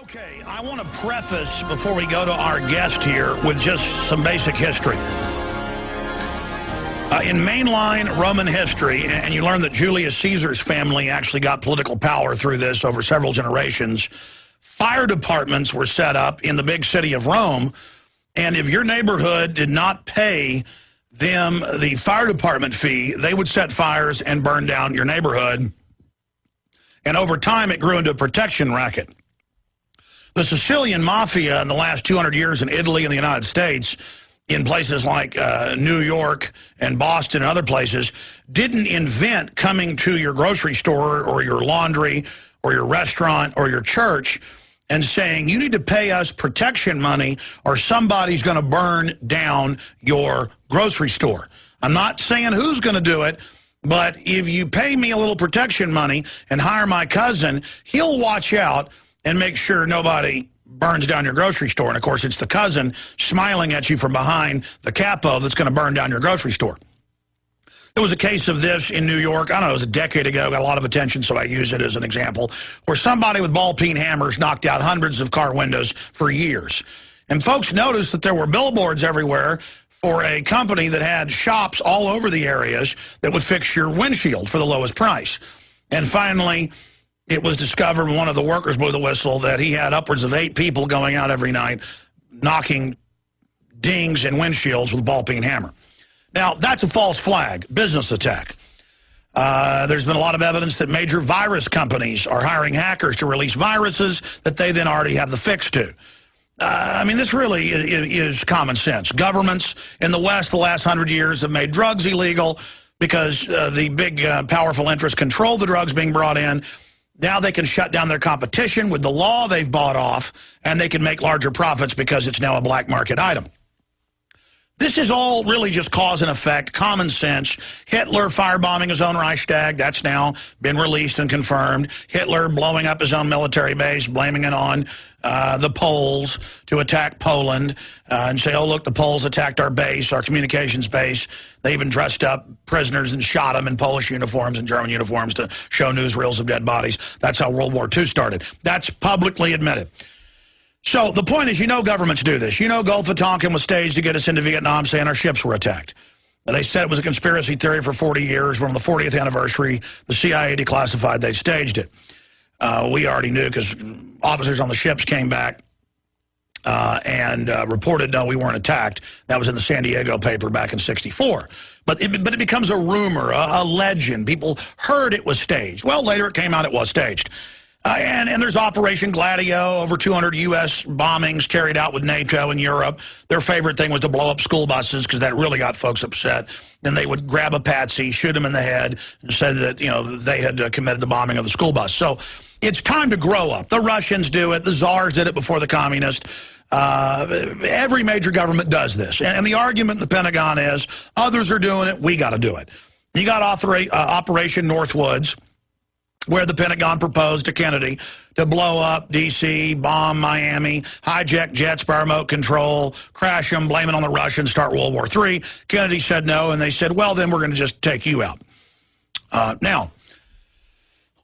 Okay, I want to preface, before we go to our guest here, with just some basic history. In mainline Roman history, and you learn that Julius Caesar's family actually got political power through this over several generations, fire departments were set up in the big city of Rome, and if your neighborhood did not pay them the fire department fee, they would set fires and burn down your neighborhood. And over time, it grew into a protection racket. The Sicilian mafia in the last 200 years in Italy and the United States, in places like New York and Boston and other places, didn't invent coming to your grocery store or your laundry or your restaurant or your church and saying, you need to pay us protection money or somebody's going to burn down your grocery store. I'm not saying who's going to do it, but if you pay me a little protection money and hire my cousin, he'll watch out and make sure nobody burns down your grocery store. And, of course, it's the cousin smiling at you from behind the capo that's going to burn down your grocery store. There was a case of this in New York, I don't know, it was a decade ago, got a lot of attention, so I use it as an example, where somebody with ball-peen hammers knocked out hundreds of car windows for years. And folks noticed that there were billboards everywhere for a company that had shops all over the areas that would fix your windshield for the lowest price. And finally, it was discovered when one of the workers blew the whistle that he had upwards of 8 people going out every night knocking dings and windshields with a ball-peen hammer. Now, that's a false flag, business attack. There's been a lot of evidence that major virus companies are hiring hackers to release viruses that they then already have the fix to. I mean, this really is common sense. Governments in the West the last 100 years have made drugs illegal because the big powerful interests control the drugs being brought in. Now they can shut down their competition with the law they've bought off, and they can make larger profits because it's now a black market item. This is all really just cause and effect, common sense. Hitler firebombing his own Reichstag, that's now been released and confirmed. Hitler blowing up his own military base, blaming it on the Poles to attack Poland and say, oh, look, the Poles attacked our base, our communications base. They even dressed up prisoners and shot them in Polish uniforms and German uniforms to show newsreels of dead bodies. That's how World War II started. That's publicly admitted. So the point is, you know governments do this. You know Gulf of Tonkin was staged to get us into Vietnam saying our ships were attacked. They said it was a conspiracy theory for 40 years. But on the 40th anniversary, the CIA declassified they staged it. We already knew because officers on the ships came back and reported, no, we weren't attacked. That was in the San Diego paper back in '64. But it becomes a rumor, a legend. People heard it was staged. Well, later it came out it was staged. And there's Operation Gladio, over 200 U.S. bombings carried out with NATO in Europe. Their favorite thing was to blow up school buses because that really got folks upset. Then they would grab a patsy, shoot him in the head, and say that, you know, they had committed the bombing of the school bus. So it's time to grow up. The Russians do it. The czars did it before the communists. Every major government does this. And the argument in the Pentagon is, others are doing it, we got to do it. You got Operation Northwoods, where the Pentagon proposed to Kennedy to blow up D.C., bomb Miami, hijack jets by remote control, crash them, blame it on the Russians, start World War III. Kennedy said no, and they said, well, then we're going to just take you out. Now,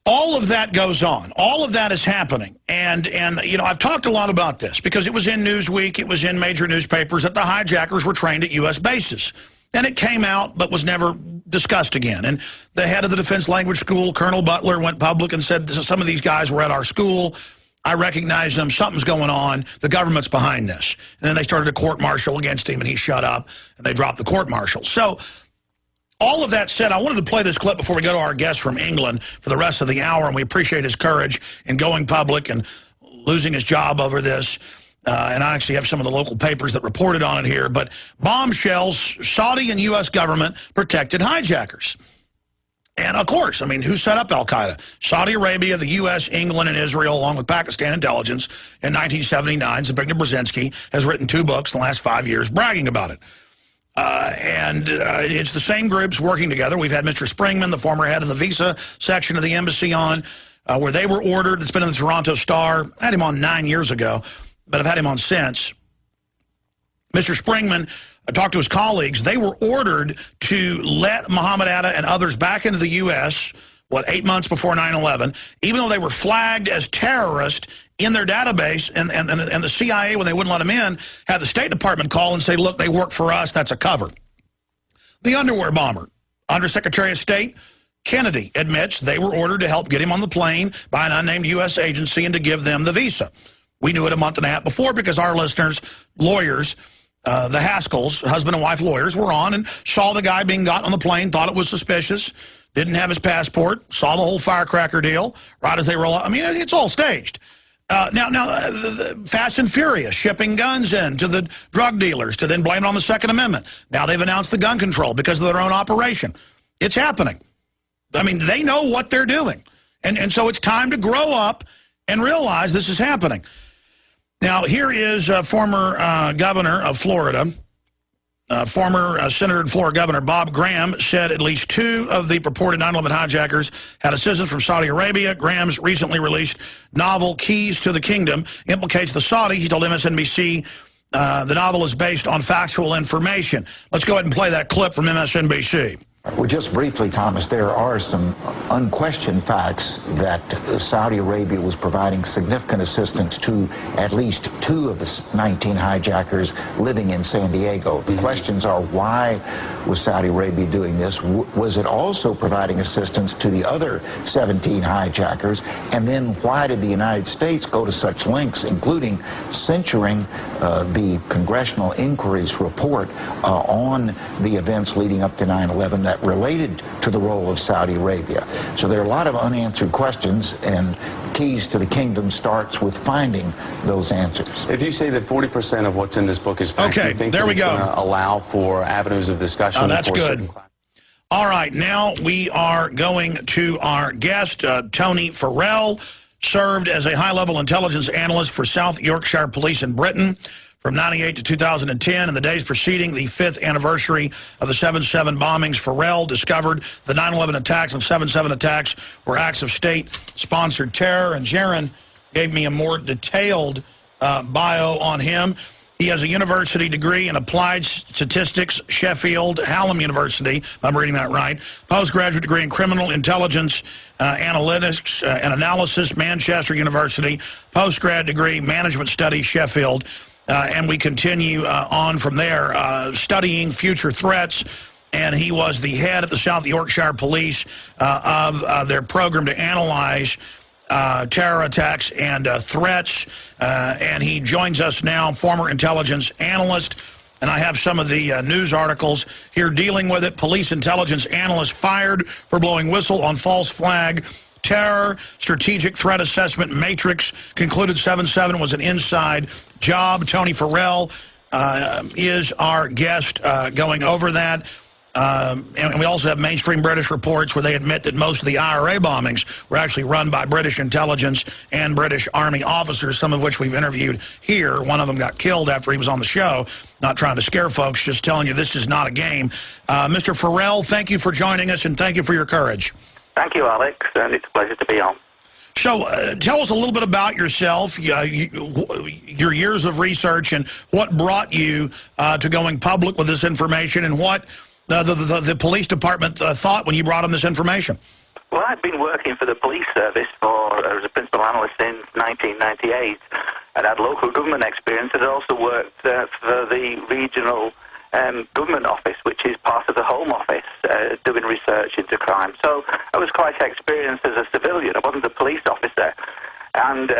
all of that goes on. All of that is happening. And you know, I've talked a lot about this because it was in Newsweek, it was in major newspapers that the hijackers were trained at U.S. bases. And it came out but was never discussed again. And the head of the Defense Language School, Colonel Butler, went public and said, some of these guys were at our school. I recognize them. Something's going on. The government's behind this. And then they started a court-martial against him, and he shut up, and they dropped the court-martial. So all of that said, I wanted to play this clip before we go to our guest from England for the rest of the hour, and we appreciate his courage in going public and losing his job over this. And I actually have some of the local papers that reported on it here. But bombshells, Saudi and U.S. government protected hijackers. And, of course, I mean, who set up al-Qaeda? Saudi Arabia, the U.S., England, and Israel, along with Pakistan intelligence in 1979. Zbigniew Brzezinski has written 2 books in the last 5 years bragging about it. It's the same groups working together. We've had Mr. Springman, the former head of the visa section of the embassy, on, where they were ordered. It's been in the Toronto Star. I had him on 9 years ago, but I've had him on since. Mr. Springman talked to his colleagues. They were ordered to let Mohammed Atta and others back into the U.S. what, 8 months before 9/11, even though they were flagged as terrorists in their database, and the CIA, when they wouldn't let them in, had the State Department call and say, look, they work for us, that's a cover. The underwear bomber, Undersecretary of State Kennedy admits they were ordered to help get him on the plane by an unnamed U.S. agency and to give them the visa. We knew it a month and a half before because our listeners, lawyers, the Haskells, husband and wife lawyers, were on and saw the guy being got on the plane, thought it was suspicious, didn't have his passport, saw the whole firecracker deal right as they roll out. I mean, it's all staged. Now, Fast and Furious, shipping guns in to the drug dealers to then blame it on the Second Amendment. Now they've announced the gun control because of their own operation. It's happening. I mean, they know what they're doing. And so it's time to grow up and realize this is happening. Now, here is former governor of Florida, former Senator and Florida Governor Bob Graham said at least 2 of the purported 9/11 hijackers had assistance from Saudi Arabia. Graham's recently released novel Keys to the Kingdom implicates the Saudis. He told MSNBC the novel is based on factual information. Let's go ahead and play that clip from MSNBC. Well, just briefly, Thomas, there are some unquestioned facts that Saudi Arabia was providing significant assistance to at least 2 of the 19 hijackers living in San Diego. The questions are, why was Saudi Arabia doing this? Was it also providing assistance to the other 17 hijackers? And then why did the United States go to such lengths, including censuring the Congressional Inquiry's report on the events leading up to 9/11 that related to the role of Saudi Arabia? So there are a lot of unanswered questions, and Keys to the Kingdom starts with finding those answers. If you say that 40% of what's in this book is fact, okay, you think there we it's go. going to allow for avenues of discussion? That's good. All right, now we are going to our guest, Tony Farrell, served as a high-level intelligence analyst for South Yorkshire Police in Britain from 98 to 2010. In the days preceding the 5th anniversary of the 7/7 bombings, Farrell discovered the 9/11 attacks and 7/7 attacks were acts of state-sponsored terror. And Jaron gave me a more detailed bio on him. He has a university degree in applied statistics, Sheffield, Hallam University, if I'm reading that right. Postgraduate degree in criminal intelligence, analytics and analysis, Manchester University. Postgrad degree, management studies, Sheffield. And we continue on from there, studying future threats. And he was the head of the South Yorkshire Police of their program to analyze terror attacks and threats. And he joins us now, former intelligence analyst. And I have some of the news articles here dealing with it. Police intelligence analyst fired for blowing whistle on false flag terror. Strategic threat assessment matrix concluded 7/7 was an inside job. Tony Farrell is our guest going over that. And we also have mainstream British reports where they admit that most of the IRA bombings were actually run by British intelligence and British Army officers, some of which we've interviewed here. One of them got killed after he was on the show. Not trying to scare folks, just telling you this is not a game. Mr. Farrell, thank you for joining us, and thank you for your courage. Thank you, Alex, and it's a pleasure to be on. So tell us a little bit about yourself, your years of research, and what brought you to going public with this information, and what the police department thought when you brought them this information. Well, I've been working for the police service as a principal analyst since 1998, and had local government experience. I'd also worked for the regional government office, which is part of the Home Office, doing research into crime. So I was quite experienced as a civilian. I wasn't a police officer. And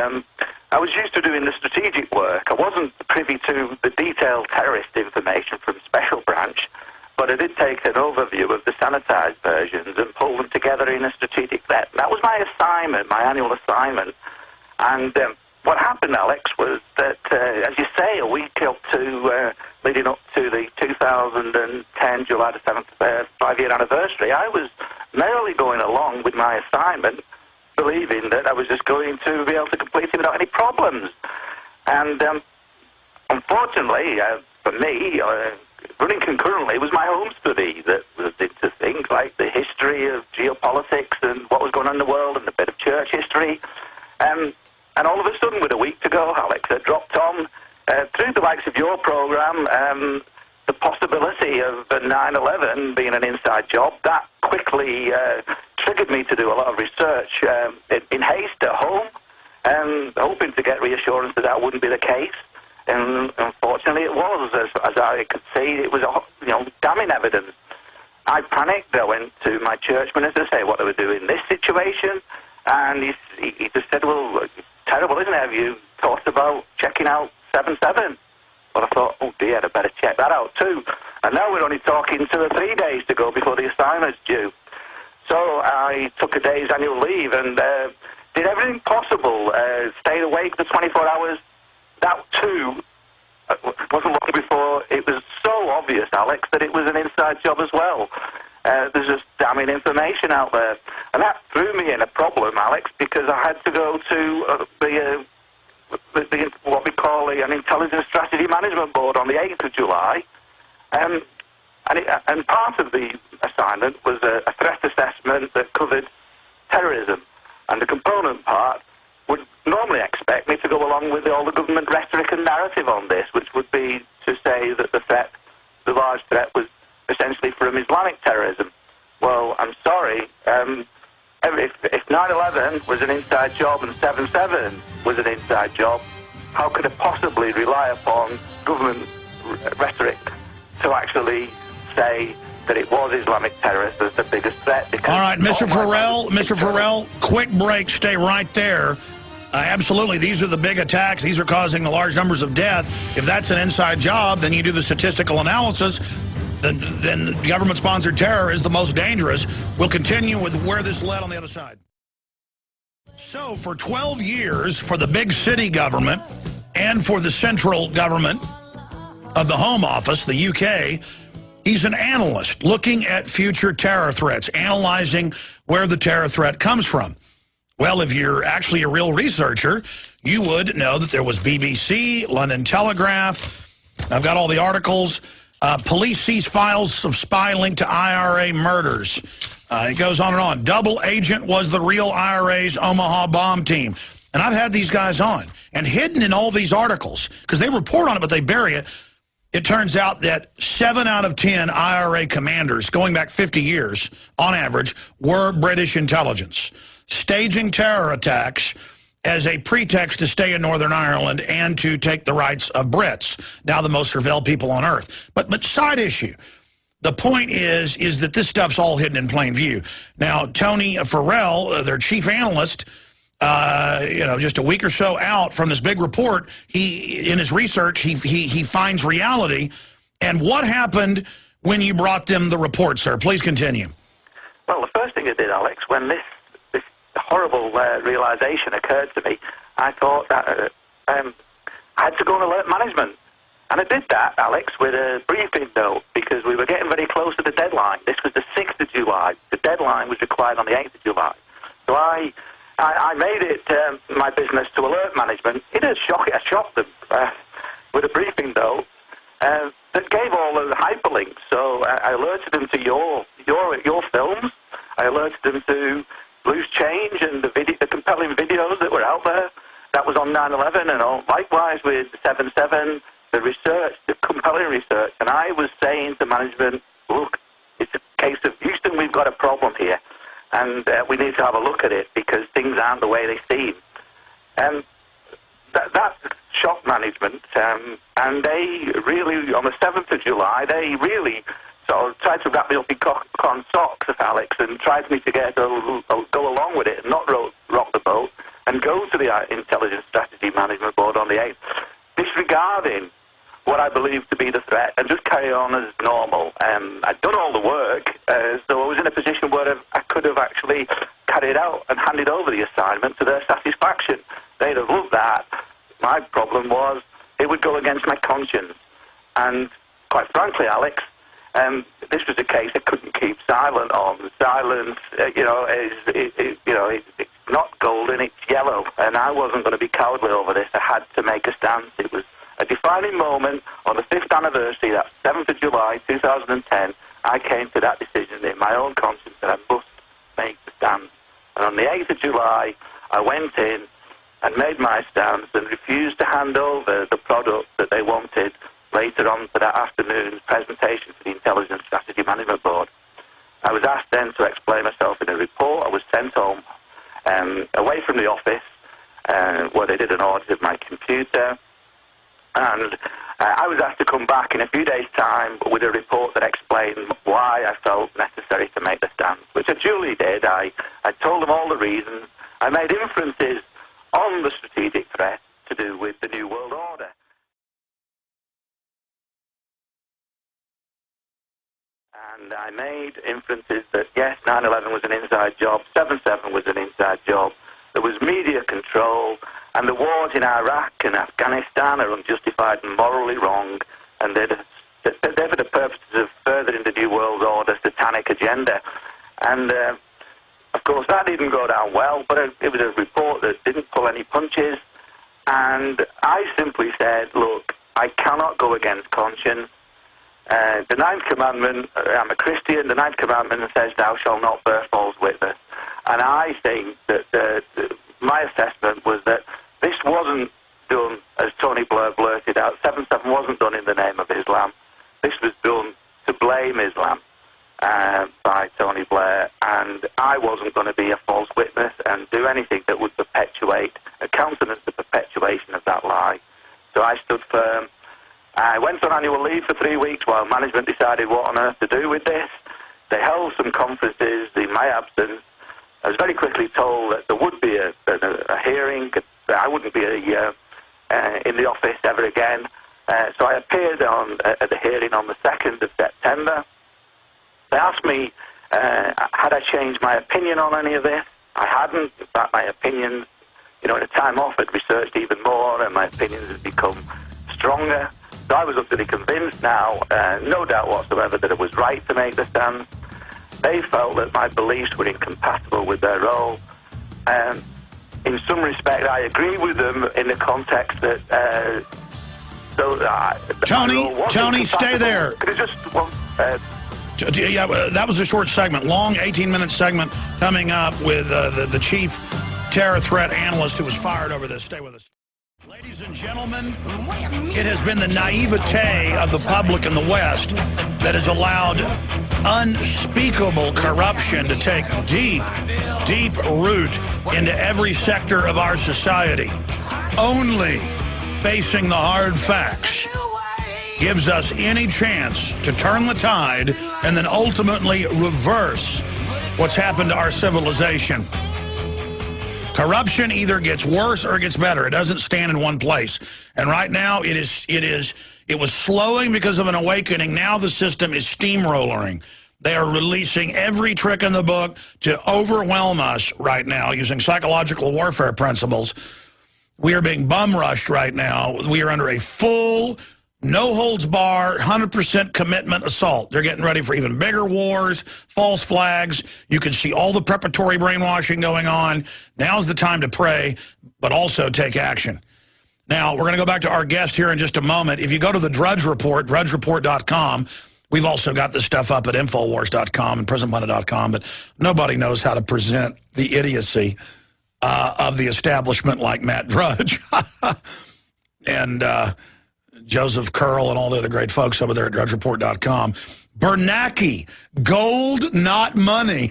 I was used to doing the strategic work. I wasn't privy to the detailed terrorist information from Special Branch, but I did take an overview of the sanitized versions and pull them together in a strategic net. That was my assignment, my annual assignment. And what happened, Alex, was that, as you say, a week up to leading up to the 2010 July the 7th 5-year anniversary, I was merrily going along with my assignment, believing that I was just going to be able to complete it without any problems. And unfortunately, for me, running concurrently was my home study that was into things like the history of geopolitics and what was going on in the world and a bit of church history. And all of a sudden, with a week to go, Alex, I dropped on, through the likes of your program, the possibility of 9/11 being an inside job. That quickly triggered me to do a lot of research in haste at home, hoping to get reassurance that that wouldn't be the case. And unfortunately, it was. As I could see, it was damning evidence. I panicked. I went to my church minister to say what they were doing in this situation, and he just said, "Well, it's terrible, isn't it? Have you thought about checking out 7/7?" Well, I thought, oh dear, I better check that out too. And now we're only talking 2 or 3 days to go before the assignment's due. So I took a day's annual leave and did everything possible, stayed awake for 24 hours. That too wasn't long before it was so obvious, Alex, that it was an inside job as well. There's just damning information out there. And that threw me in a problem, Alex, because I had to go to what we call an Intelligence Strategy Management Board on the 8th of July. And part of the assignment was a threat assessment that covered terrorism. And the component part would normally expect me to go along with all the government rhetoric and narrative on this, which would be to say that the large threat was essentially from Islamic terrorism. Well, I'm sorry. If 9/11 was an inside job and 7/7 was an inside job, how could I possibly rely upon government rhetoric to actually say that it was Islamic terrorists as the biggest threat? Because all right, Mr. Farrell, quick break. Stay right there. Absolutely, these are the big attacks. These are causing the large numbers of death. If that's an inside job, then you do the statistical analysis. Then government-sponsored terror is the most dangerous. We'll continue with where this led on the other side. So for 12 years, for the big city government and for the central government of the Home Office, the UK, he's an analyst looking at future terror threats, analyzing where the terror threat comes from. Well, if you're actually a real researcher, you would know that there was BBC, London Telegraph. I've got all the articles. Police seize files of spy linked to IRA murders. It goes on and on. Double agent was the real IRA's Omaha bomb team. And I've had these guys on. And hidden in all these articles, because they report on it, but they bury it, it turns out that 7 out of 10 IRA commanders, going back 50 years, on average, were British intelligence, staging terror attacks as a pretext to stay in Northern Ireland and to take the rights of Brits, now the most surveilled people on earth. But side issue, the point is that this stuff's all hidden in plain view. Now, Tony Farrell, their chief analyst, just a week or so out from this big report, in his research, he finds reality. And what happened when you brought them the report, sir? Please continue. Well, the first thing I did, Alex, when this horrible realization occurred to me, I thought that I had to go and alert management. And I did that, Alex, with a briefing note, because we were getting very close to the deadline. This was the 6th of July. The deadline was required on the 8th of July. So I made it my business to alert management. I shocked them with a briefing note that gave all the hyperlinks. So I alerted them to your films. I alerted them to Loose Change and the compelling videos that were out there. That was on 9/11, and likewise with 7/7, the research, the compelling research. And I was saying to management, look, it's a case of Houston, we've got a problem here, and we need to have a look at it because things aren't the way they seem. And that shocked management, and they really, on the 7th of July, they really sort of tried to wrap me up in cotton socks, Alex, and tried me to go along with it and not rock the boat and go to the Intelligence Strategy Management Board on the 8th, disregarding what I believe to be the threat and just carry on as normal. I'd done all the work, so I was in a position where I could have actually carried out and handed over the assignment to their satisfaction. They'd have loved that. My problem was it would go against my conscience. And quite frankly, Alex, this was a case I couldn't keep silent on. Silence, it's not golden, it's yellow. And I wasn't going to be cowardly over this. I had to make a stance. It was a defining moment on the 5th anniversary, that 7th of July, 2010. I came to that decision in my own conscience that I must make the stance. And on the 8th of July, I went in and made my stance and refused to hand over the product that they wanted later on for that afternoon's presentation to the Intelligence Strategy Management Board. I was asked then to explain myself in a report. I was sent home, away from the office, where they did an audit of my computer. And I was asked to come back in a few days' time with a report that explained why I felt necessary to make the stand, which I duly did. I told them all the reasons. I made inferences on the strategic threat to do with the New World Order. And I made inferences that, yes, 9/11 was an inside job, 7/7 was an inside job, there was media control, and the wars in Iraq and Afghanistan are unjustified and morally wrong, and they're for the purposes of furthering the New World Order satanic agenda. And, of course, that didn't go down well, but it was a report that didn't pull any punches, and I simply said, look, I cannot go against conscience. The Ninth Commandment, I'm a Christian, the Ninth Commandment says, thou shalt not bear false witness. And I think that my assessment was that this wasn't done, as Tony Blair blurted out, 7/7 wasn't done in the name of Islam. This was done to blame Islam by Tony Blair, and I wasn't going to be a false witness and do anything that would perpetuate, countenance the perpetuation of that lie. So I stood firm. I went on annual leave for 3 weeks while management decided what on earth to do with this. They held some conferences in my absence. I was very quickly told that there would be a hearing, that I wouldn't be in the office ever again. So I appeared at the hearing on the 2nd of September. They asked me, had I changed my opinion on any of this? I hadn't. In fact, my opinions, in a time off, I'd researched even more, and my opinions had become stronger. So I was utterly convinced now, no doubt whatsoever, that it was right to make the stand. They felt that my beliefs were incompatible with their role. In some respect, I agree with them in the context that... Tony, stay there. Could I just... yeah, that was a short segment, long 18-minute segment coming up with the chief terror threat analyst who was fired over this. Stay with us. Ladies and gentlemen, it has been the naivete of the public in the West that has allowed unspeakable corruption to take deep, deep root into every sector of our society. Only facing the hard facts gives us any chance to turn the tide and then ultimately reverse what's happened to our civilization. Corruption either gets worse or it gets better. It doesn't stand in one place. And right now it was slowing because of an awakening. Now the system is steamrolling. They are releasing every trick in the book to overwhelm us right now using psychological warfare principles. We are being bum rushed right now. We are under a full, no-holds-bar, 100% commitment assault. They're getting ready for even bigger wars, false flags. You can see all the preparatory brainwashing going on. Now's the time to pray, but also take action. Now, we're going to go back to our guest here in just a moment. If you go to the Drudge Report, drudgereport.com, we've also got this stuff up at Infowars.com and PrisonPlanet.com, but nobody knows how to present the idiocy of the establishment like Matt Drudge. And Joseph Curl and all the other great folks over there at DrudgeReport.com. Bernanke, gold, not money.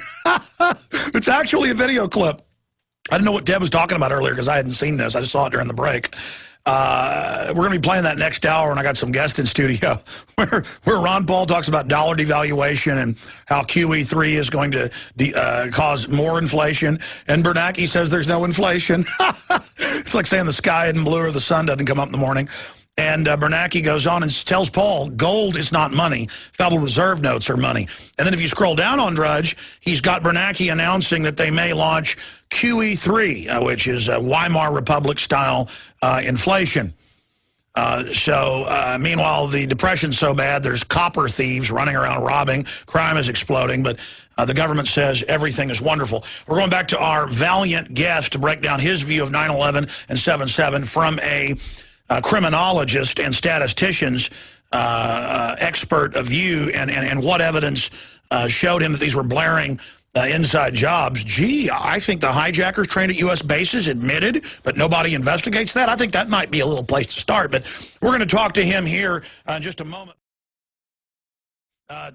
It's actually a video clip. I didn't know what Deb was talking about earlier because I hadn't seen this. I just saw it during the break. We're going to be playing that next hour, and I got some guests in studio where Ron Paul talks about dollar devaluation and how QE3 is going to cause more inflation, and Bernanke says there's no inflation. It's like saying the sky isn't blue or the sun doesn't come up in the morning. And Bernanke goes on and tells Paul, gold is not money. Federal Reserve notes are money. And then if you scroll down on Drudge, he's got Bernanke announcing that they may launch QE3, which is Weimar Republic-style inflation. Meanwhile, the depression's so bad, there's copper thieves running around robbing. Crime is exploding, but the government says everything is wonderful. We're going back to our valiant guest to break down his view of 9/11 and 7/7 from a criminologist and statistician's expert of view and what evidence showed him that these were blaring inside jobs. Gee, I think the hijackers trained at U.S. bases admitted, but nobody investigates that. I think that might be a little place to start, but we're going to talk to him here in just a moment.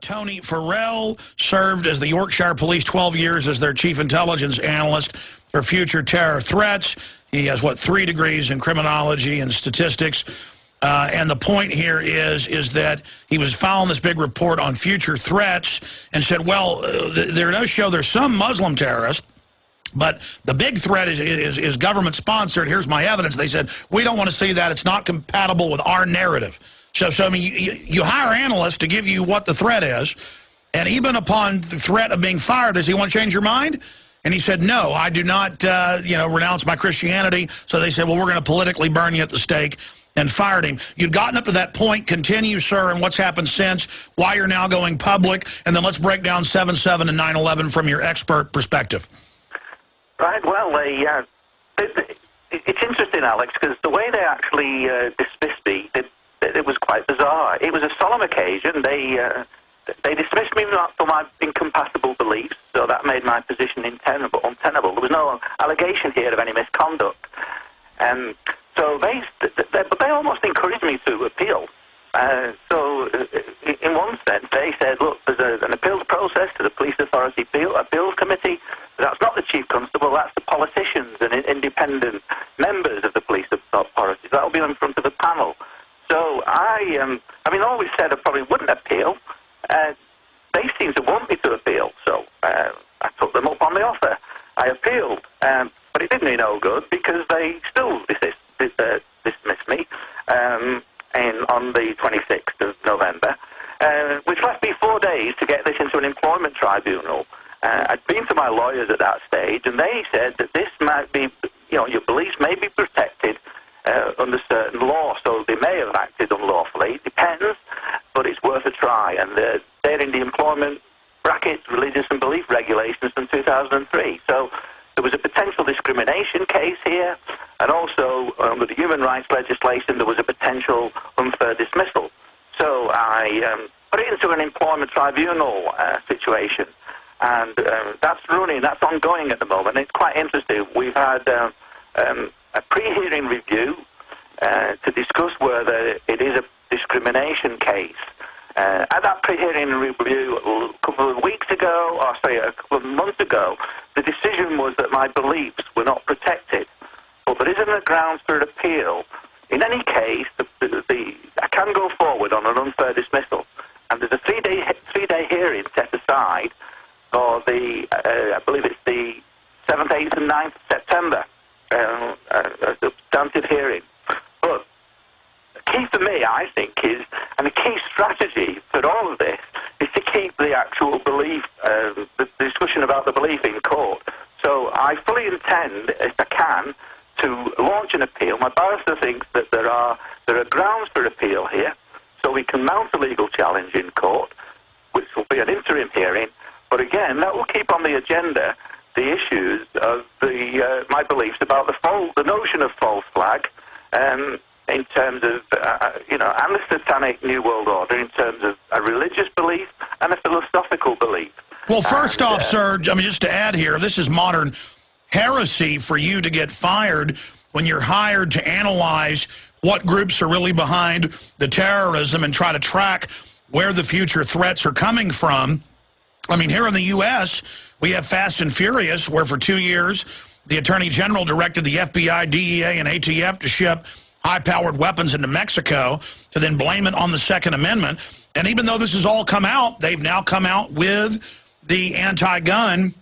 Tony Farrell served as the Yorkshire Police 12 years as their chief intelligence analyst for future terror threats. He has, 3 degrees in criminology and statistics. And the point here is that he was following this big report on future threats and said, well, there does show there's some Muslim terrorists, but the big threat is government-sponsored. Here's my evidence. They said, we don't want to see that. It's not compatible with our narrative. So I mean, you hire analysts to give you what the threat is, and even upon the threat of being fired, does he want to change your mind? And he said, no, I do not, renounce my Christianity. So they said, well, we're going to politically burn you at the stake, and fired him. You'd gotten up to that point. Continue, sir, and what's happened since, why you're now going public, and then let's break down 7/7 and 9/11 from your expert perspective. Right, well, it's interesting, Alex, because the way they actually dismissed me, it was quite bizarre. It was a solemn occasion. They dismissed me for my incompatible beliefs, so that made my position untenable. There was no allegation here of any misconduct. So they almost encouraged me to appeal. So in one sense, they said, look, there's an appeals process to the Police Authority Appeals Committee. That's not the Chief Constable, that's the politicians and independent members of the Police Authority. That will be in front of a panel. So I always said I probably wouldn't appeal. They seemed to want me to appeal, so I took them up on the offer. I appealed, but it did me no good because they still dismissed me on the 26th of November, which left me 4 days to get this into an employment tribunal. I'd been to my lawyers at that stage, and they said that this might be, your beliefs may be protected under certain law, so they may have acted unlawfully. It depends, but it's worth a try. And they're in the employment brackets, religious and belief regulations from 2003. So there was a potential discrimination case here, and also under the human rights legislation, there was a potential unfair dismissal. So I put it into an employment tribunal situation, and that's ongoing at the moment. It's quite interesting. We've had a pre-hearing review to discuss whether it is a discrimination case. At that pre-hearing review a couple of months ago, the decision was that my beliefs were not protected. But there isn't a grounds for an appeal. In any case, I can go forward on an unfair dismissal, and there's a three-day hearing set aside for I believe it's the 7th, 8th, and 9th of September, a substantive hearing. But the key for me, I think, and the key strategy for all of this is to keep the actual belief, the discussion about the belief in court. So I fully intend, if I can, to launch an appeal. My barrister thinks that there are grounds for appeal here, so we can mount a legal challenge in court, which will be an interim hearing. But again, that will keep on the agenda the issues of my beliefs about the notion of false flag, in terms of and the satanic New World Order, in terms of a religious belief and a philosophical belief. Well, first off, sir, just to add here, this is modern heresy for you to get fired when you're hired to analyze what groups are really behind the terrorism and try to track where the future threats are coming from. I mean, here in the U.S., we have Fast and Furious, where for 2 years, the Attorney General directed the FBI, DEA, and ATF to ship high-powered weapons into Mexico to then blame it on the Second Amendment. And even though this has all come out, they've now come out with the anti-gun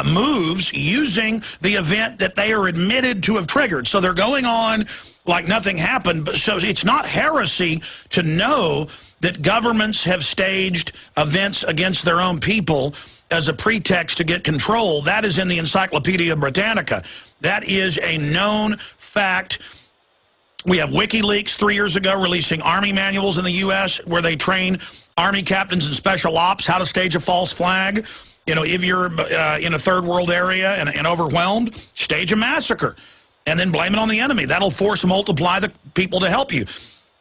moves using the event that they are admitted to have triggered. So they're going on like nothing happened. But so it's not heresy to know that governments have staged events against their own people as a pretext to get control. That is in the Encyclopedia Britannica. That is a known fact. We have WikiLeaks 3 years ago releasing Army manuals in the U.S. where they train Army captains and special ops how to stage a false flag. If you're in a third world area and overwhelmed, stage a massacre and then blame it on the enemy. That'll force multiply the people to help you.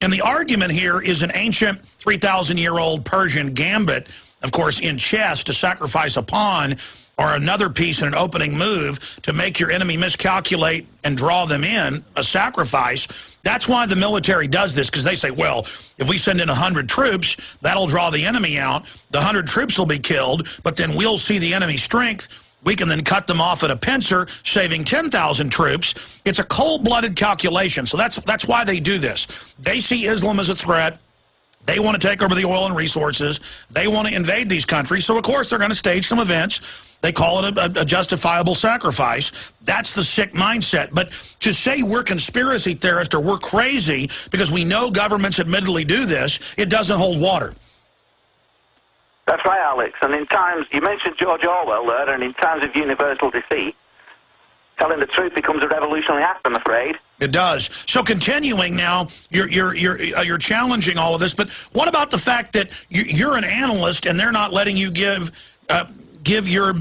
And the argument here is an ancient 3,000-year-old Persian gambit, of course, in chess to sacrifice a pawn or another piece in an opening move to make your enemy miscalculate and draw them in, a sacrifice. That's why the military does this, because they say, well, if we send in 100 troops, that'll draw the enemy out. The 100 troops will be killed, but then we'll see the enemy's strength. We can then cut them off at a pincer, saving 10,000 troops. It's a cold-blooded calculation, so that's why they do this. They see Islam as a threat. They want to take over the oil and resources. They want to invade these countries, so of course they're going to stage some events. They call it a justifiable sacrifice. That's the sick mindset. But to say we're conspiracy theorists or we're crazy because we know governments admittedly do this, it doesn't hold water. That's right, Alex. And in times, you mentioned George Orwell there, and in times of universal defeat, telling the truth becomes a revolutionary act, I'm afraid. It does. So continuing now, you're challenging all of this, but what about the fact that you're an analyst and they're not letting you give your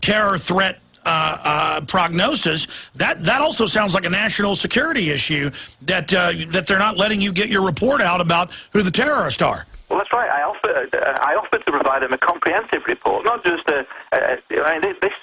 terror threat prognosis? That also sounds like a national security issue, that they're not letting you get your report out about who the terrorists are. Well, that's right. I offered to provide them a comprehensive report, not just this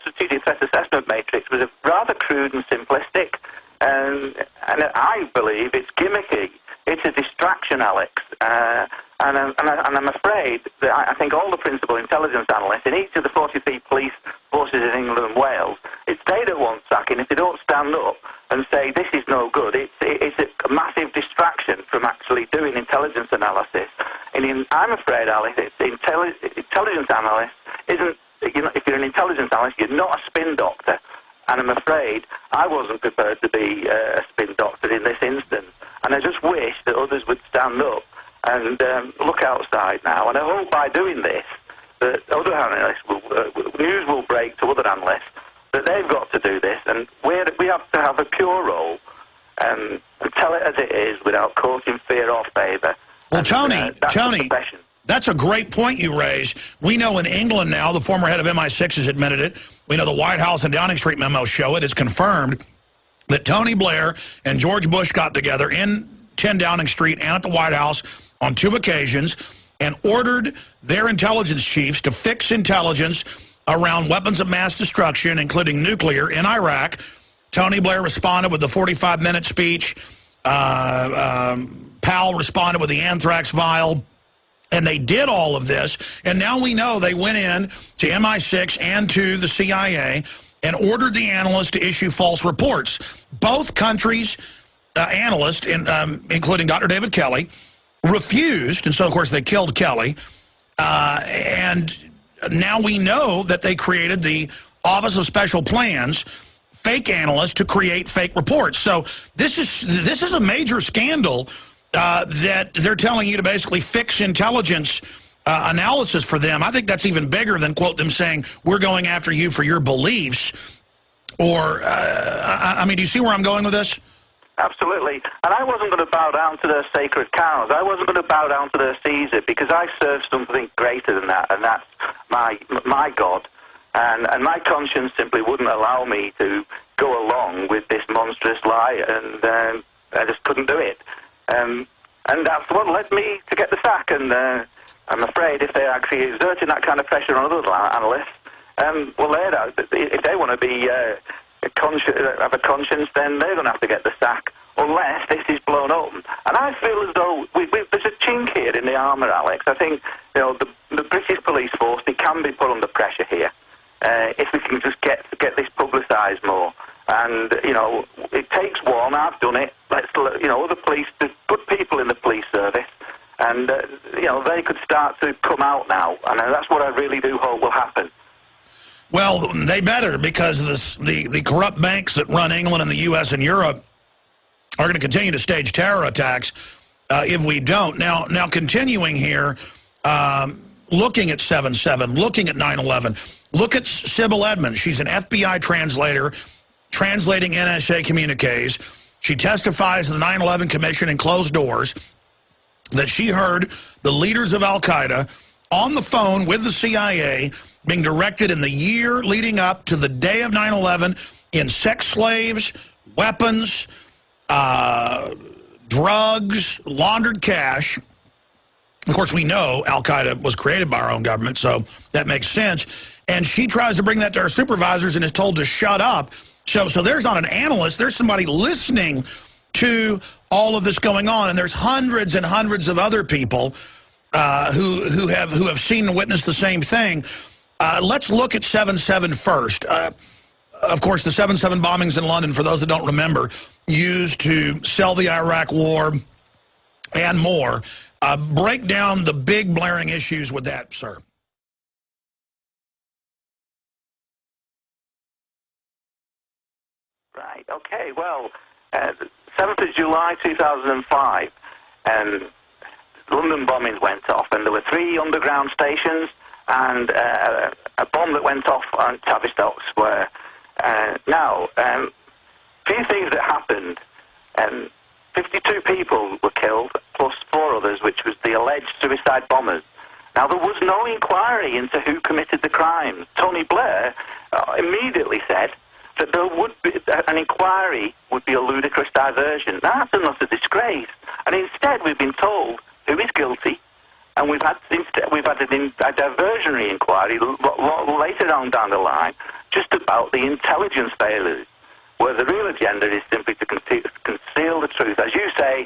strategic threat assessment matrix was rather crude and simplistic, and I believe it's gimmicky. It's a distraction, Alex. And I'm afraid that I think all the principal intelligence analysts in each of the 43 police forces in England and Wales, it's they that want sacking. If they don't stand up and say this is no good, it's a massive distraction from actually doing intelligence analysis. And I'm afraid, Alex, intelligence analyst isn't. If you're an intelligence analyst, you're not a spin doctor. And I'm afraid I wasn't prepared to be a spin doctor in this instance. And I just wish that others would stand up and look outside now. And I hope by doing this that other analysts, news will break to other analysts, that they've got to do this. And we have to have a pure role and tell it as it is without courting fear or favour. Well, Tony, that's a great point you raise. We know in England now, the former head of MI6 has admitted it. We know the White House and Downing Street memos show it. It's confirmed that Tony Blair and George Bush got together in 10 Downing Street and at the White House on 2 occasions and ordered their intelligence chiefs to fix intelligence around weapons of mass destruction, including nuclear, in Iraq. Tony Blair responded with the 45-minute speech. Powell responded with the anthrax vial. And they did all of this, and now we know they went in to MI6 and to the CIA and ordered the analysts to issue false reports. Both countries' analysts, including Dr. David Kelly, refused, and so, of course, they killed Kelly. And now we know that they created the Office of Special Plans, fake analysts, to create fake reports. So this is a major scandal. That they're telling you to basically fix intelligence analysis for them. I think that's even bigger than, quote, them saying, we're going after you for your beliefs. Or, I mean, do you see where I'm going with this? Absolutely. And I wasn't going to bow down to their sacred cows. I wasn't going to bow down to their Caesar, because I serve something greater than that, and that's my God. And my conscience simply wouldn't allow me to go along with this monstrous lie, and I just couldn't do it. And that's what led me to get the sack. And I'm afraid if they're actually exerting that kind of pressure on other analysts, well, if they want to be have a conscience, then they're going to have to get the sack, unless this is blown up. And I feel as though there's a chink here in the armour, Alex. I think the British police force, they can be put under pressure here if we can just get this publicised more. And, it takes one. I've done it. Other police, there's good people in the police service. And, they could start to come out now. And that's what I really do hope will happen. Well, they better, because the corrupt banks that run England and the U.S. and Europe are going to continue to stage terror attacks if we don't. Now continuing here, looking at 7/7, looking at 9/11, look at Sybil Edmonds. She's an FBI translator, translating NSA communiques. She testifies in the 9/11 Commission in closed doors that she heard the leaders of al-Qaeda on the phone with the CIA being directed in the year leading up to the day of 9/11 in sex slaves, weapons, drugs, laundered cash. Of course, we know al-Qaeda was created by our own government, so that makes sense. And she tries to bring that to her supervisors and is told to shut up. So there's not an analyst. There's somebody listening to all of this going on. And there's hundreds and hundreds of other people who have seen and witnessed the same thing. Let's look at 7/7 first. Of course, the 7/7 bombings in London, for those that don't remember, used to sell the Iraq war and more. Break down the big blaring issues with that, sir. Right, okay, well, 7th of July 2005, London bombings went off, and there were 3 underground stations and a bomb that went off on Tavistock Square. Now, few things that happened. 52 people were killed, plus 4 others, which was the alleged suicide bombers. Now, there was no inquiry into who committed the crimes. Tony Blair immediately said that there would be an inquiry would be a ludicrous diversion. Now, that's an utter disgrace. And instead, we've been told who is guilty, and we've had a diversionary inquiry later on down the line, just about the intelligence failures, where the real agenda is simply to conceal the truth, as you say,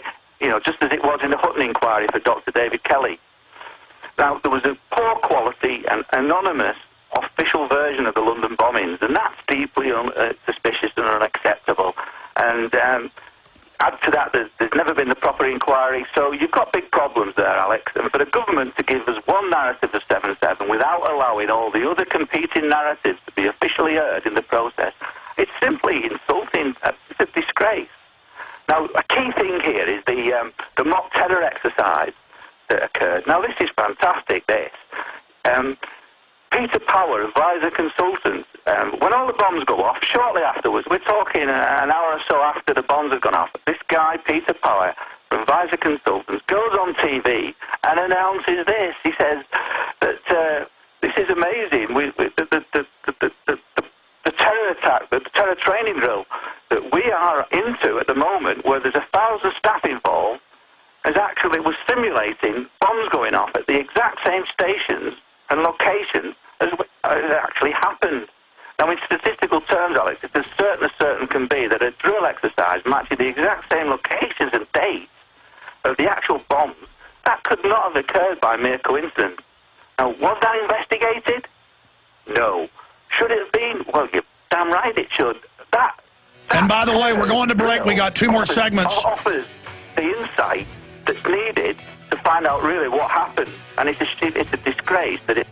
just as it was in the Hutton inquiry for Dr. David Kelly. Now, there was a poor quality and anonymous official version of the London bombings, and that's deeply suspicious and unacceptable. And add to that, there's never been the proper inquiry, so you've got big problems there, Alex. And for the government to give us one narrative of 7/7 without allowing all the other competing narratives to be officially heard in the process, it's simply insulting. It's a disgrace. Now, a key thing here is the mock terror exercise that occurred. Now, this is fantastic, this. Peter Power, advisor consultant, when all the bombs go off, shortly afterwards, we're talking an hour or so after the bombs have gone off, this guy, Peter Power, advisor consultant, goes on TV and announces this. He says that this is amazing. The terror attack, the terror training drill that we are into at the moment, where there's 1,000 staff involved, was simulating bombs going off at the exact same stations and locations as actually happened. Now, in statistical terms, Alex, it's as certain can be that a drill exercise matching the exact same locations and dates of the actual bombs, that could not have occurred by mere coincidence. Now, was that investigated? No. Should it have been? Well, you're damn right it should. And by the way, we're going to break. We got 2 more segments. Offers the insight that's needed to find out really what happened. And it's a disgrace that it...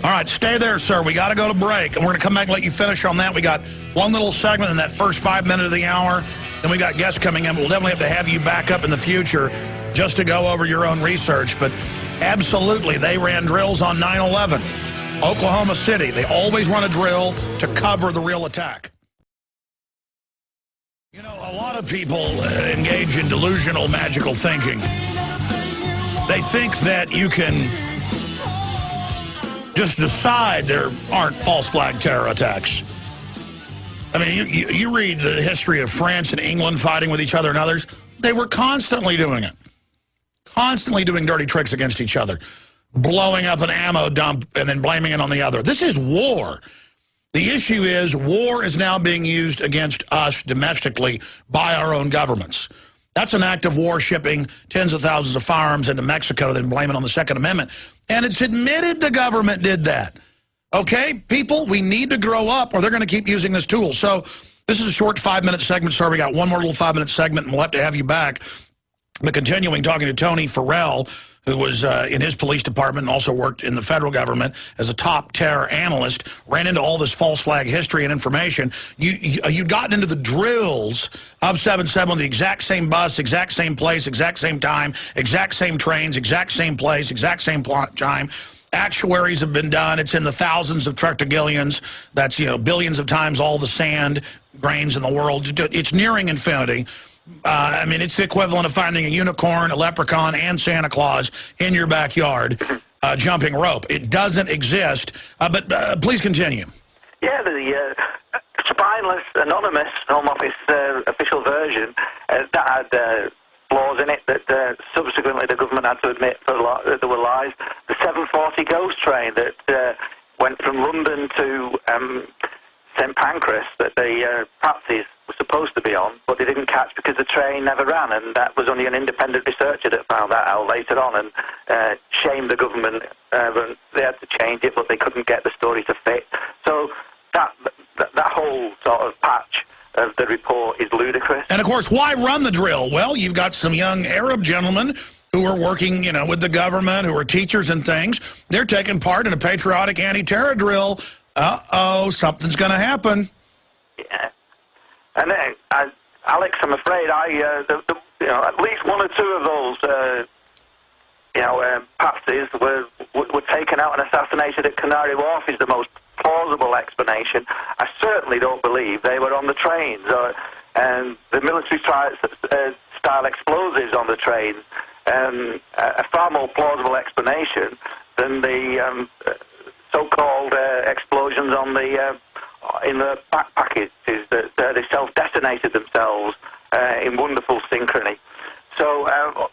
All right, stay there, sir. We got to go to break, and we're going to come back and let you finish on that. We got one little segment in that first 5 minutes of the hour, then we got guests coming in. We'll definitely have to have you back up in the future just to go over your own research. But absolutely, they ran drills on 9/11. Oklahoma City, they always run a drill to cover the real attack. You know, a lot of people engage in delusional, magical thinking. They think that you can just decide there aren't false flag terror attacks. I mean, you read the history of France and England fighting with each other and others. They were constantly doing it. Constantly doing dirty tricks against each other. Blowing up an ammo dump and then blaming it on the other. This is war. The issue is war is now being used against us domestically by our own governments. That's an act of war, shipping tens of thousands of firearms into Mexico, then blame it on the Second Amendment. And it's admitted the government did that. Okay, people, we need to grow up or they're going to keep using this tool. So this is a short 5-minute segment, sir. We got one more little 5-minute segment, and we'll have to have you back. But continuing talking to Tony Farrell, who was in his police department and also worked in the federal government as a top terror analyst, ran into all this false flag history and information. You'd gotten into the drills of 7/7, the exact same bus, exact same place, exact same time, exact same trains, exact same place, exact same time. Actuaries have been done. It's in the thousands of trictillions. That's, billions of times all the sand grains in the world. It's nearing infinity. I mean, it's the equivalent of finding a unicorn, a leprechaun, and Santa Claus in your backyard jumping rope. It doesn't exist. But please continue. Yeah, the spineless, anonymous Home Office official version that had flaws in it that subsequently the government had to admit that there were lies. The 740 ghost train that went from London to St Pancras that the Patsies were supposed to be on, but they didn't catch because the train never ran, and that was only an independent researcher that found that out later on and shamed the government. They had to change it, but they couldn't get the story to fit. So that whole sort of patch of the report is ludicrous. And, of course, why run the drill? Well, you've got some young Arab gentlemen who are working, with the government, who are teachers and things. They're taking part in a patriotic anti-terror drill. Uh-oh, something's going to happen. Yeah. And Alex, I'm afraid at least one or two of those, patsies were taken out and assassinated at Canary Wharf is the most plausible explanation. I certainly don't believe they were on the trains and the military style explosives on the trains. A far more plausible explanation than the so-called explosions on in the back packages that they self-detonated themselves in wonderful synchrony. So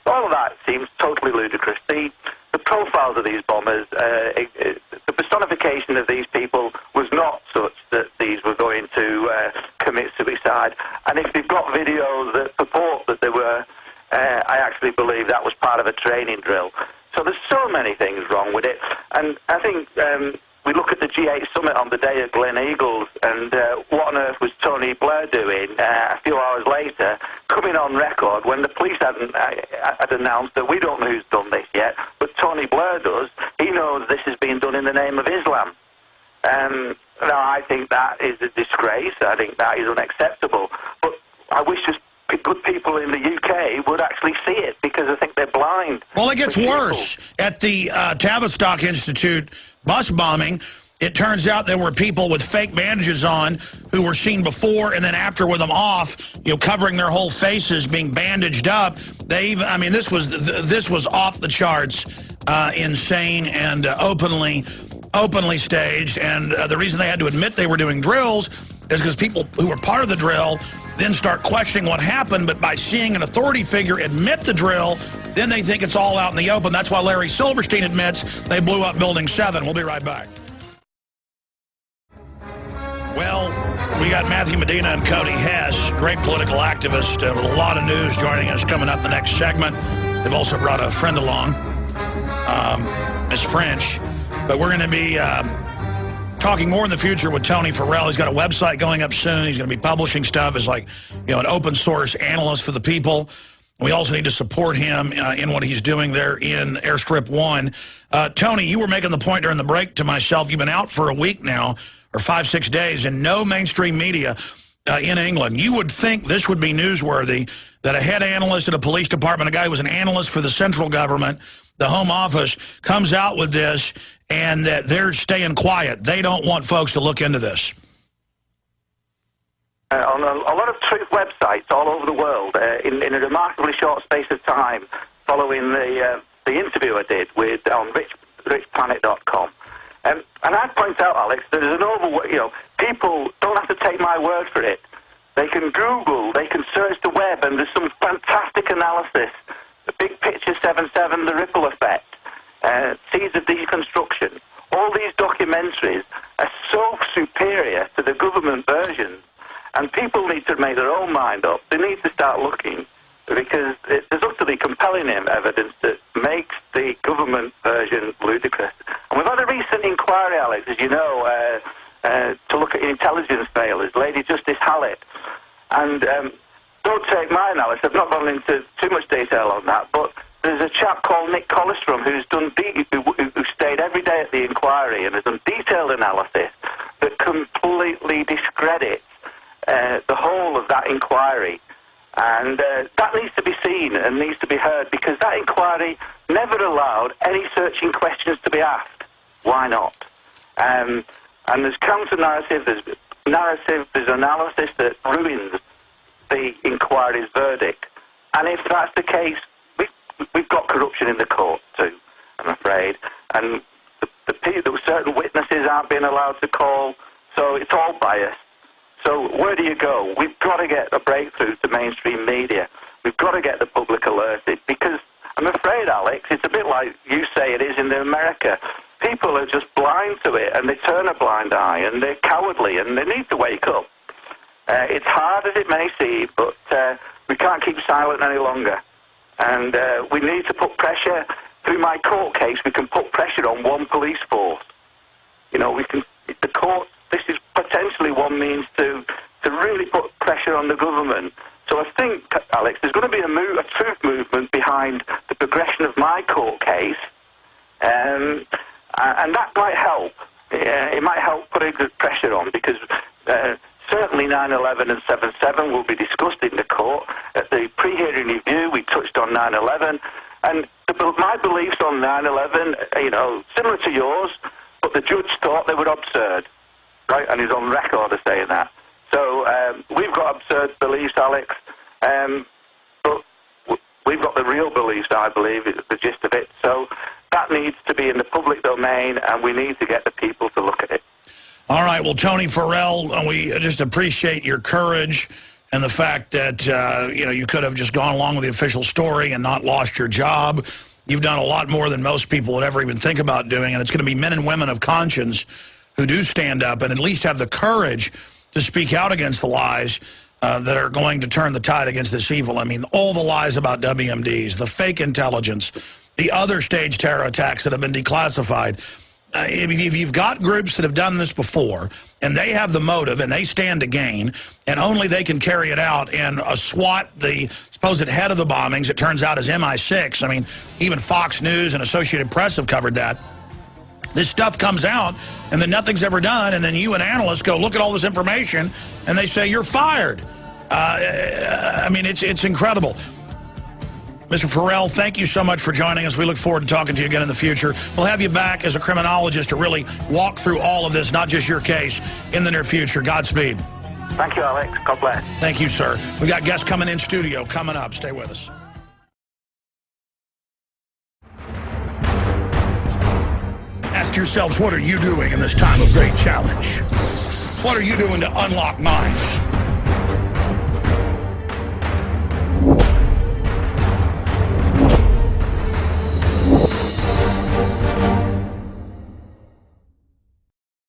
all of that seems totally ludicrous. The profiles of these bombers, the personification of these people was not such that these were going to commit suicide. And if they've got videos that purport that they were, I actually believe that was part of a training drill. So there's so many things wrong with it. And I think we look at the G8 summit on the day at Glen Eagles, and what on earth was Tony Blair doing a few hours later, coming on record when the police had announced that we don't know who's done this yet, but Tony Blair does. He knows this is being done in the name of Islam. Now, I think that is a disgrace. I think that is unacceptable. But I wish just good people in the UK would actually see it, because I think they're blind. Well, it gets worse. At the Tavistock Institute bus bombing, it turns out there were people with fake bandages on who were seen before and then after with them off, covering their whole faces, being bandaged up. This was off the charts, insane and openly staged. And the reason they had to admit they were doing drills is because people who were part of the drill then start questioning what happened, but by seeing an authority figure admit the drill, then they think it's all out in the open. That's why Larry Silverstein admits they blew up Building 7. We'll be right back. Well, we got Matthew Medina and Cody Hess, great political activist, with a lot of news joining us coming up the next segment. They've also brought a friend along, Miss French. But we're going to be talking more in the future with Tony Farrell. He's got a website going up soon. He's going to be publishing stuff as an open source analyst for the people. We also need to support him in what he's doing there in Airstrip 1. Tony, you were making the point during the break to myself. You've been out for a week now, or 5-6 days, and no mainstream media in England. You would think this would be newsworthy, that a head analyst at a police department, a guy who was an analyst for the central government, the Home Office, comes out with this, and that they're staying quiet. They don't want folks to look into this. On a lot of truth websites all over the world, in a remarkably short space of time, following the interview I did on richplanet.com. And I point out, Alex, there's an people don't have to take my word for it. They can Google, they can search the web, and there's some fantastic analysis. The Big Picture 7/7, The Ripple Effect, Seeds of Deconstruction. All these documentaries are so superior to the government versions, and people need to make their own mind up. They need to start looking, because there's utterly compelling evidence that makes the government version ludicrous. And we've had a recent inquiry, Alex, as you know, to look at intelligence failures, Lady Justice Hallett. And don't take my analysis, I've not gone into too much detail on that, but there's a chap called Nick Colostrum who stayed every day at the inquiry and has done detailed analysis that completely discredits the whole of that inquiry. And that needs to be seen and needs to be heard, because that inquiry never allowed any searching questions to be asked. Why not? And there's counter-narrative, there's analysis that ruins the inquiry's verdict. And if that's the case, we've got corruption in the court too, I'm afraid. And certain witnesses aren't being allowed to call, so it's all biased. So where do you go? We've got to get a breakthrough to mainstream media. We've got to get the public alerted, because I'm afraid, Alex, it's a bit like you say it is in America. People are just blind to it, and they turn a blind eye, and they're cowardly, and they need to wake up. It's hard as it may seem, but we can't keep silent any longer. And we need to put pressure. Through my court case, we can put pressure on one police force. You know, we can, the court, this is potentially one means to really put pressure on the government. So I think, Alex, there's going to be a truth movement behind the progression of my court case, and that might help. It might help putting the pressure on, because certainly 9/11 and 7/7 will be discussed in the court. At the pre-hearing review, we touched on 9/11, and my beliefs on 9/11, you know, similar to yours, but the judge thought they were absurd, right? And he's on record as saying that. So we've got absurd beliefs, Alex, but we've got the real beliefs, I believe, is the gist of it. So that needs to be in the public domain, and we need to get the people to look at it. All right, well, Tony Farrell, we just appreciate your courage and the fact that, you know, you could have just gone along with the official story and not lost your job. You've done a lot more than most people would ever even think about doing, and it's going to be men and women of conscience who do stand up and at least have the courage to speak out against the lies that are going to turn the tide against this evil. I mean, all the lies about WMDs, the fake intelligence, the other stage terror attacks that have been declassified. If you've got groups that have done this before, and they have the motive, and they stand to gain, and only they can carry it out, and SWAT, the supposed head of the bombings, it turns out is MI6. I mean, even Fox News and Associated Press have covered that. This stuff comes out, and then nothing's ever done, and then you and analysts go, look at all this information, and they say, you're fired. I mean, it's incredible. Mr. Farrell, thank you so much for joining us. We look forward to talking to you again in the future. We'll have you back as a criminologist to really walk through all of this, not just your case, in the near future. Godspeed. Thank you, Alex. God bless. Thank you, sir. We got guests coming in studio coming up. Stay with us. Ask yourselves, what are you doing in this time of great challenge? What are you doing to unlock minds?